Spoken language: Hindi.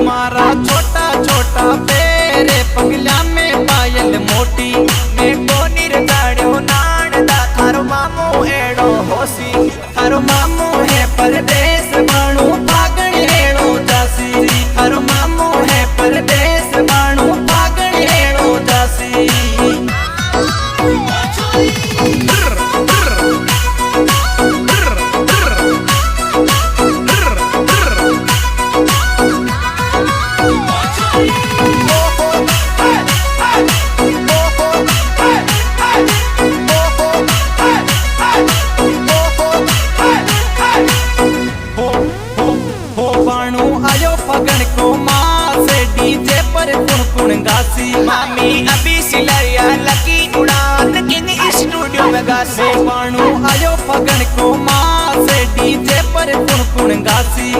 मारा छोटा छोटा पैरे पगला में पायल मोटी मैं कोनी रगाड़ो नाणदा थारो मामू एड़ो होसी थारो मामू है परदेस बाणू पागण एड़ो जासी थारो मामू है परदेस बाणू पागण एड़ो जासी पगड़ को माँ से डीजे पर कुण गासी मामी अभी सिलरिया लकी उड़ान किन स्टूडियो में गासी बाणू आयो पगड़ को माँ से डीजे पर कुण गासी